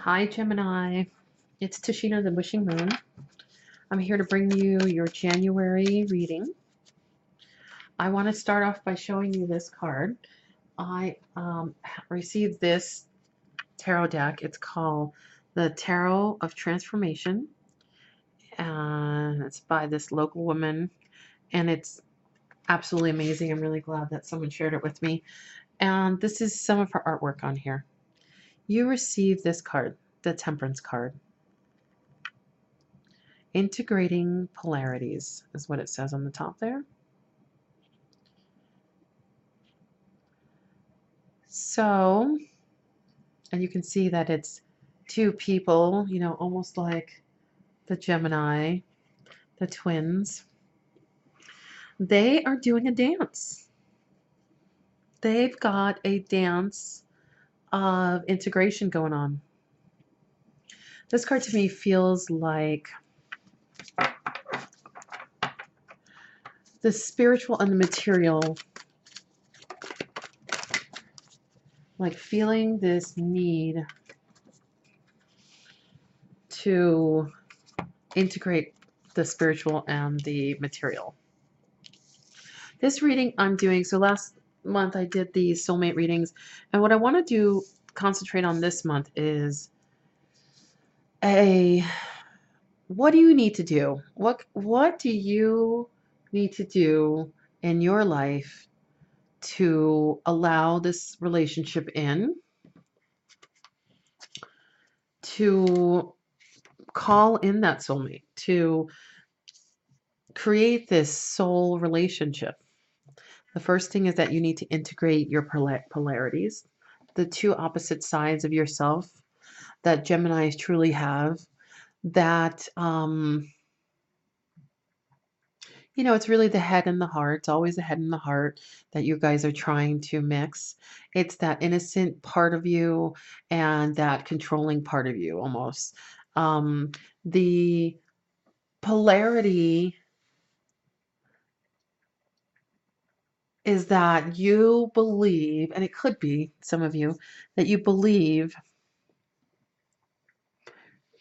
Hi, Gemini. It's Tashina the Wishing Moon. I'm here to bring you your January reading. I want to start off by showing you this card. I received this tarot deck. It's called the Tarot of Transformation, and it's by this local woman, and it's absolutely amazing. I'm really glad that someone shared it with me. And this is some of her artwork on here. You received this card, the Temperance card. Integrating polarities is what it says on the top there. So, and you can see that it's two people, almost like the Gemini, the twins. They are doing a dance. They've got a dance of integration going on. This card to me feels like the spiritual and the material, like feeling this need to integrate the spiritual and the material. This reading I'm doing, so last month I did the soulmate readings, and what I want to do, concentrate on this month is what do you need to do? What do you need to do in your life to allow this relationship in, to call in that soulmate, to create this soul relationship? The first thing is that you need to integrate your polarities, the two opposite sides of yourself that Geminis truly have. That, it's really the head and the heart. It's always the head and the heart that you guys are trying to mix. It's that innocent part of you and that controlling part of you almost. The polarity is that you believe, and it could be some of you, that you believe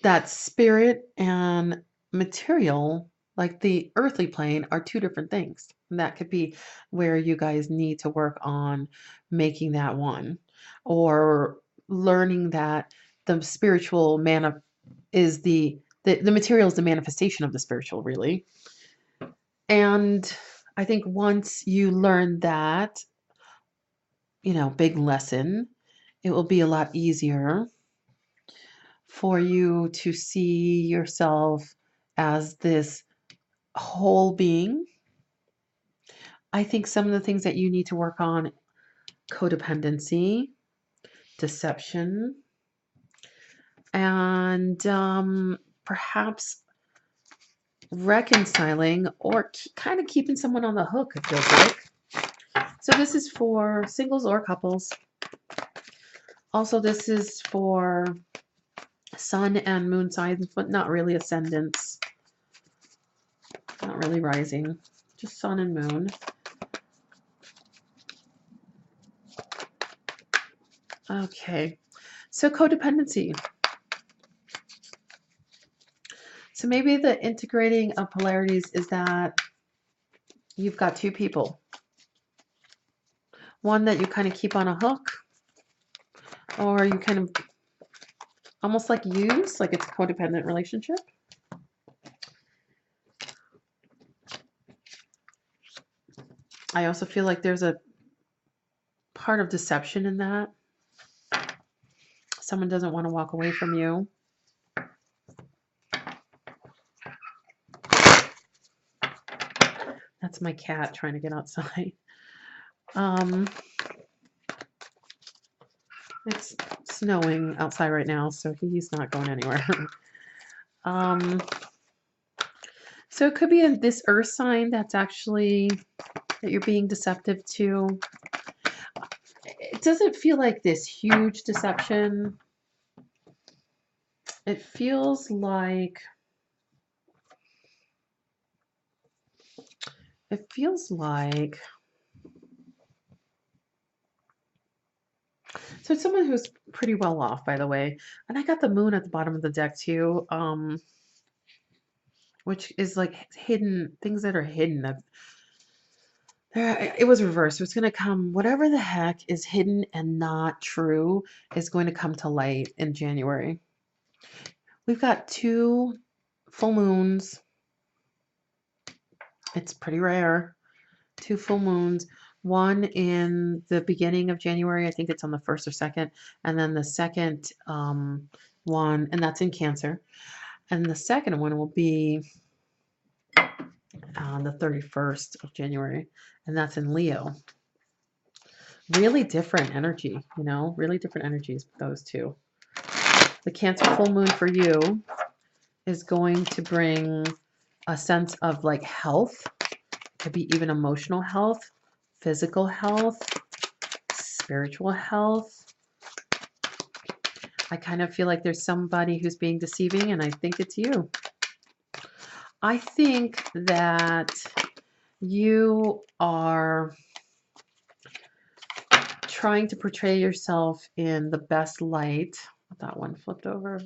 that spirit and material, like the earthly plane, are two different things. And that could be where you guys need to work on making that one, or learning that the spiritual is the material is the manifestation of the spiritual, really. And I think once you learn that, big lesson, it will be a lot easier for you to see yourself as this whole being. I think some of the things that you need to work on: codependency, deception, and perhaps reconciling or kind of keeping someone on the hook, it feels like. So this is for singles or couples. Also, this is for sun and moon signs, but not really ascendants. Not really rising, just sun and moon. Okay, so codependency. So maybe the integrating of polarities is that you've got two people. One that you kind of keep on a hook, or you kind of almost like use, like it's a codependent relationship. I also feel like there's a part of deception in that. Someone doesn't want to walk away from you. That's my cat trying to get outside. It's snowing outside right now, so he's not going anywhere. So it could be in this earth sign that's actually that you're being deceptive to. It doesn't feel like this huge deception. It feels like So it's someone who's pretty well off, by the way. And I got the moon at the bottom of the deck too, which is like hidden things that are hidden. That it was reversed. It's going to come, whatever the heck is hidden and not true is going to come to light in January. We've got 2 full moons. It's pretty rare. 2 full moons. One in the beginning of January. I think it's on the 1st or 2nd. And then the second one, and that's in Cancer. And the second one will be on the 31st of January. And that's in Leo. Really different energy, you know, really different energies, those two. The Cancer full moon for you is going to bring a sense of like health. It could be even emotional health, physical health, spiritual health. I kind of feel like there's somebody who's being deceiving, and I think it's you. I think that you are trying to portray yourself in the best light. That one flipped over.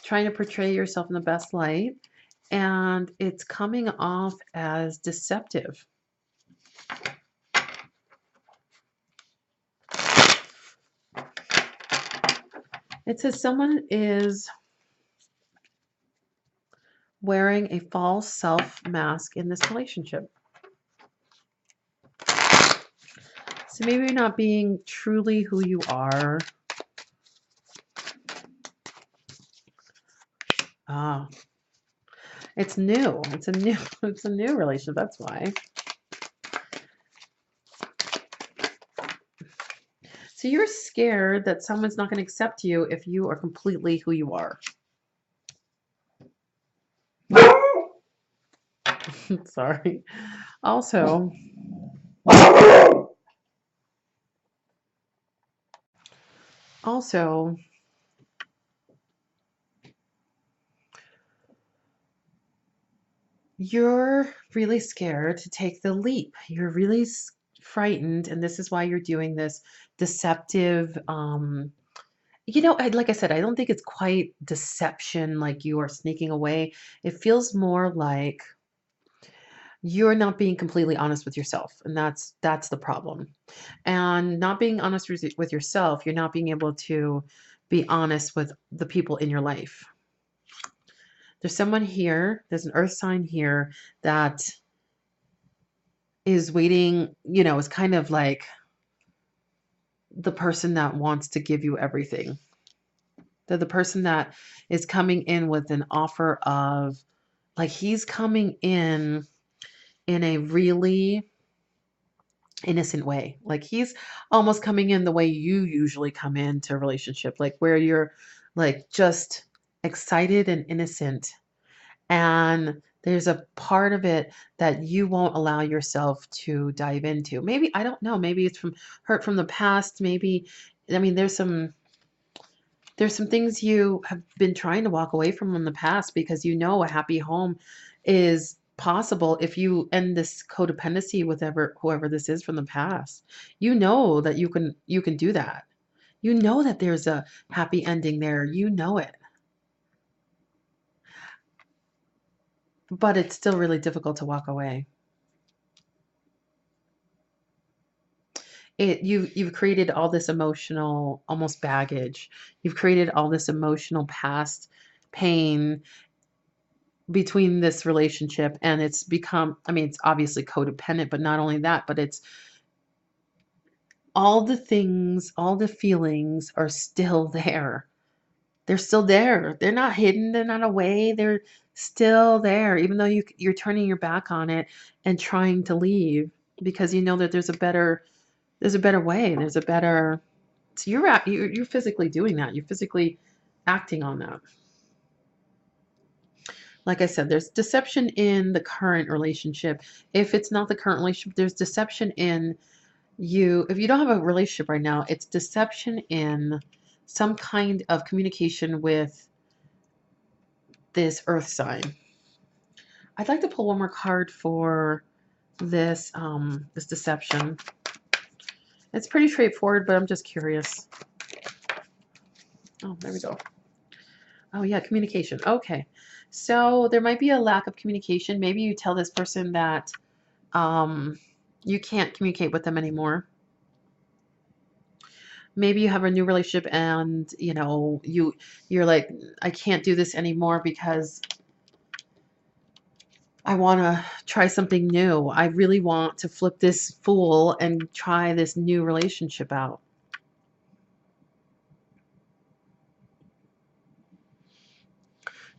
Trying to portray yourself in the best light, and it's coming off as deceptive. It says someone is wearing a false self mask in this relationship. So maybe you're not being truly who you are. Ah, it's new. It's a new relationship. That's why. So you're scared that someone's not going to accept you if you are completely who you are. Sorry. Also, you're really scared to take the leap. You're really frightened, and this is why you're doing this deceptive. Like I said, I don't think it's quite deception, like you are sneaking away. It feels more like you're not being completely honest with yourself, and that's the problem. And not being honest with yourself, you're not being able to be honest with the people in your life. There's someone here, there's an earth sign here that is waiting, is kind of like the person that wants to give you everything. They're the person that is coming in with an offer of, like, he's coming in a really innocent way. Like he's almost coming in the way you usually come into a relationship, like where you're like just excited and innocent. And there's a part of it that you won't allow yourself to dive into. Maybe, I don't know, maybe it's from hurt from the past. Maybe, I mean, there's some things you have been trying to walk away from in the past because you know a happy home is possible if you end this codependency with whoever this is from the past. You know that you can do that. You know that there's a happy ending there. You know it. But it's still really difficult to walk away. You've created all this emotional almost baggage. You've created all this emotional past pain between this relationship, and it's become, I mean, it's obviously codependent, but not only that, but it's all the things, all the feelings are still there. They're still there. They're not hidden, they're not away, they're still there, even though you're turning your back on it and trying to leave because you know that there's a better way, there's a better, so you're physically doing that, you're physically acting on that. Like I said, there's deception in the current relationship. If it's not the current relationship, there's deception in you. If you don't have a relationship right now, it's deception in some kind of communication with this earth sign. I'd like to pull one more card for this this deception. It's pretty straightforward, but I'm just curious. Oh, there we go. Oh yeah, communication. Okay. So there might be a lack of communication. Maybe you tell this person that um, you can't communicate with them anymore. Maybe you have a new relationship and you're like, I can't do this anymore because I want to try something new. I really want to flip this fool and try this new relationship out.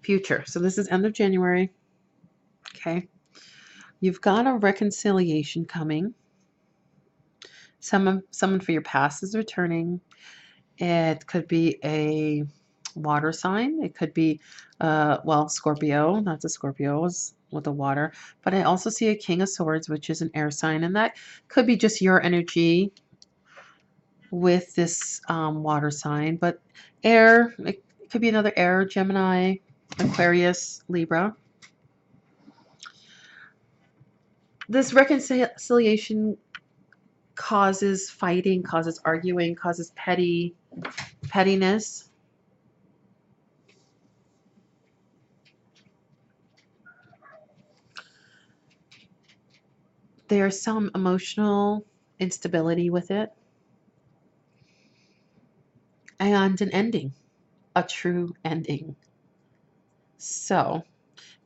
Future. So this is end of January. Okay. You've got a reconciliation coming. Someone for your past is returning. It could be a water sign. It could be, well, Scorpio. That's a Scorpio with the water. But I also see a King of Swords, which is an air sign. And that could be just your energy with this water sign. But air, it could be another air, Gemini, Aquarius, Libra. This reconciliation causes fighting, causes arguing, causes pettiness. There's some emotional instability with it, and an ending, a true ending. So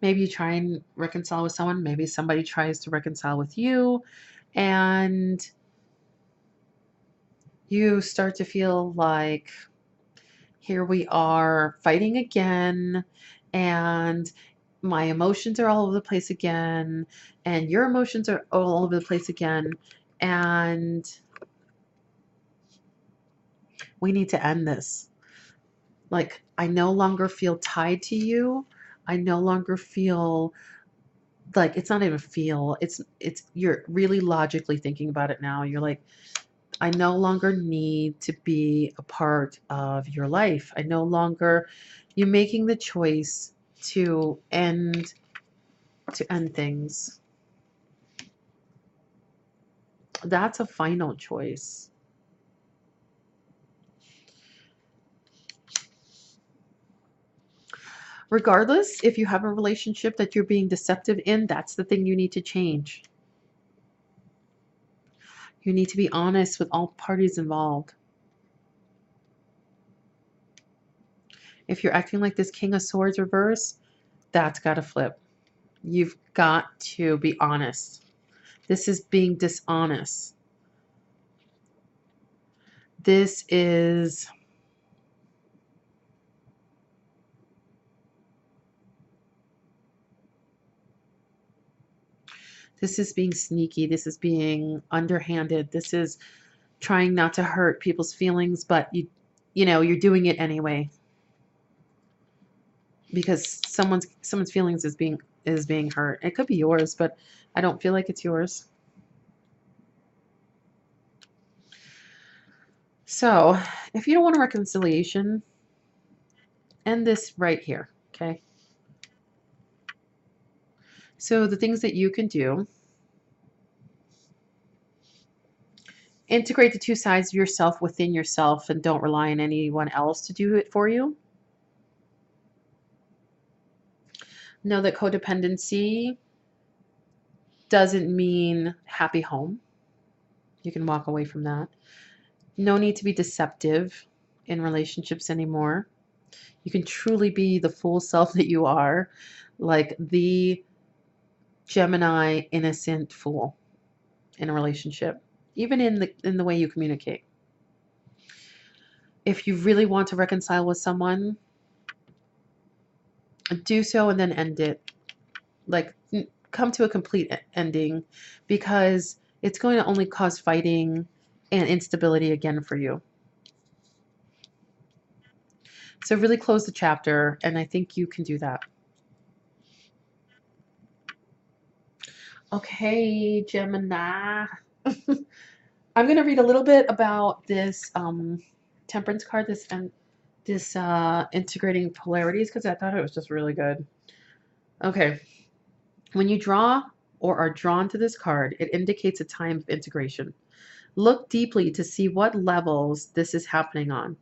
maybe you try and reconcile with someone, maybe somebody tries to reconcile with you, and you start to feel like, here we are fighting again, and my emotions are all over the place again, and your emotions are all over the place again, and we need to end this. Like, I no longer feel tied to you. I no longer feel like, it's not even feel. It's you're really logically thinking about it now. You're like, I no longer need to be a part of your life. I no longer, you're making the choice to end things. That's a final choice. Regardless, if you have a relationship that you're being deceptive in, that's the thing you need to change. You need to be honest with all parties involved. If you're acting like this King of Swords reverse, that's got to flip. You've got to be honest. This is being dishonest. This is being sneaky. This is being underhanded. This is trying not to hurt people's feelings, but you're doing it anyway because someone's feelings is being hurt. It could be yours, but I don't feel like it's yours. So, if you don't want a reconciliation, end this right here, okay? So, the things that you can do: integrate the two sides of yourself within yourself and don't rely on anyone else to do it for you. Know that codependency doesn't mean happy home. You can walk away from that. No need to be deceptive in relationships anymore. You can truly be the full self that you are, like the Gemini innocent fool in a relationship, even in the way you communicate. If you really want to reconcile with someone, do so and then end it. Like, come to a complete ending, because it's going to only cause fighting and instability again for you. So really close the chapter, and I think you can do that. Okay, Gemini. I'm going to read a little bit about this Temperance card, this integrating polarities, because I thought it was just really good. Okay. When you draw or are drawn to this card, it indicates a time of integration. Look deeply to see what levels this is happening on.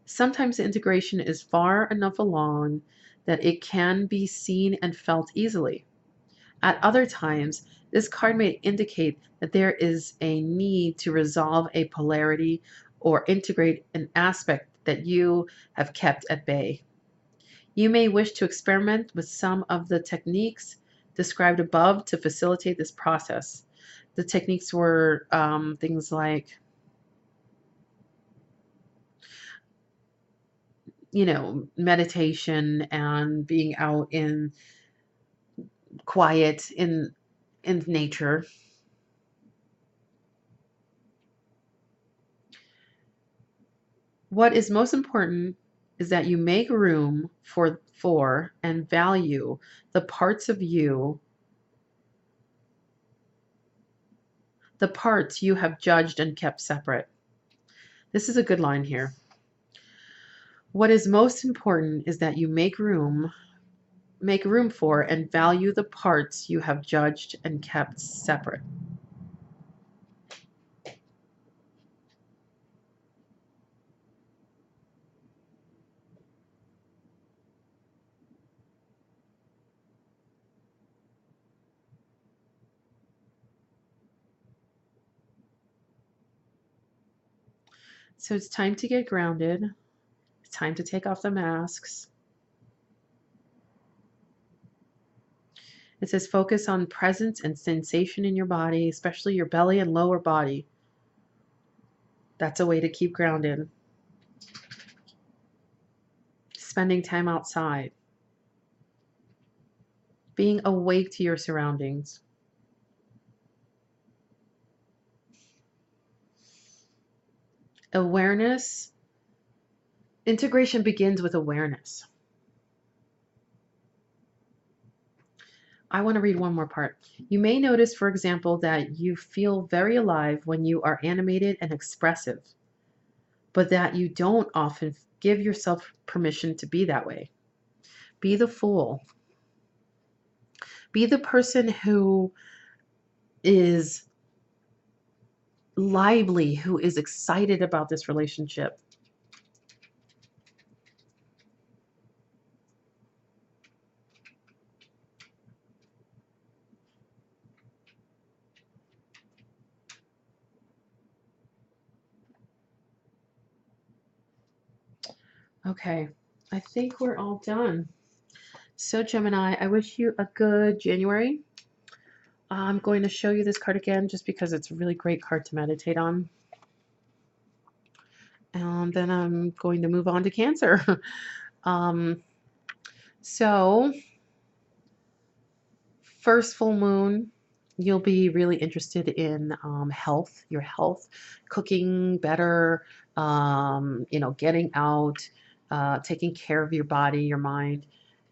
Sometimes the integration is far enough along that it can be seen and felt easily. At other times, this card may indicate that there is a need to resolve a polarity or integrate an aspect that you have kept at bay. You may wish to experiment with some of the techniques described above to facilitate this process. The techniques were things like, meditation and being out in quiet in nature. What is most important is that you make room for and value the parts of you, the parts you have judged and kept separate. This is a good line here. What is most important is that you make room for and value the parts you have judged and kept separate. So it's time to get grounded. It's time to take off the masks. It says focus on presence and sensation in your body, especially your belly and lower body. That's a way to keep grounded. Spending time outside. Being awake to your surroundings. Awareness. Integration begins with awareness. I want to read one more part. You may notice, for example, that you feel very alive when you are animated and expressive, but that you don't often give yourself permission to be that way. Be the fool. Be the person who is lively, who is excited about this relationship. Okay, I think we're all done. So Gemini, I wish you a good January. I'm going to show you this card again just because it's a really great card to meditate on. And then I'm going to move on to Cancer. um, so, first full moon, you'll be really interested in health, your health, cooking better, getting out, taking care of your body, your mind.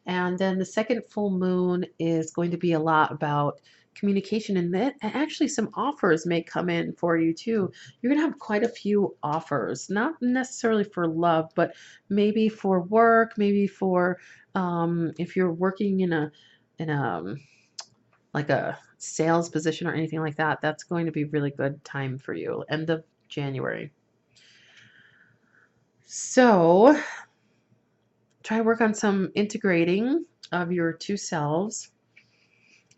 And then the second full moon is going to be a lot about communication, and that actually some offers may come in for you too. You're going to have quite a few offers, not necessarily for love, but maybe for work, maybe for if you're working in a like a sales position or anything like that. That's going to be really good time for you, end of January. So try to work on some integrating of your two selves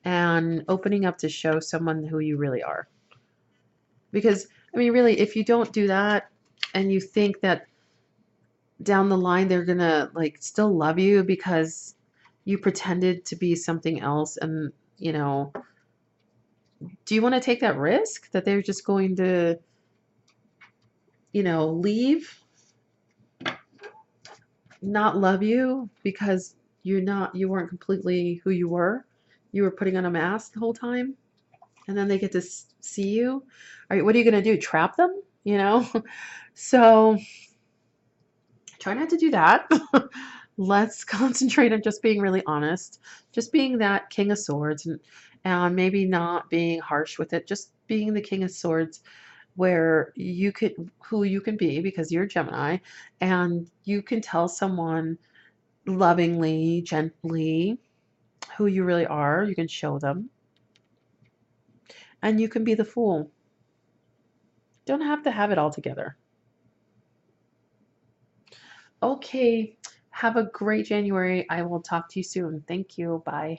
and opening up to show someone who you really are. Because, I mean, really, if you don't do that and you think that down the line they're gonna like still love you because you pretended to be something else, and do you want to take that risk that they're just going to leave, not love you because you weren't completely who you were? You were putting on a mask the whole time, and then they get to see you. What are you going to do? Trap them? So try not to do that. Let's concentrate on just being really honest, just being that King of Swords, and maybe not being harsh with it, just being the King of Swords where who you can be because you're Gemini, and you can tell someone lovingly, gently who you really are. You can show them, and you can be the fool. Don't have to have it all together. Okay. Have a great January. I will talk to you soon. Thank you. Bye.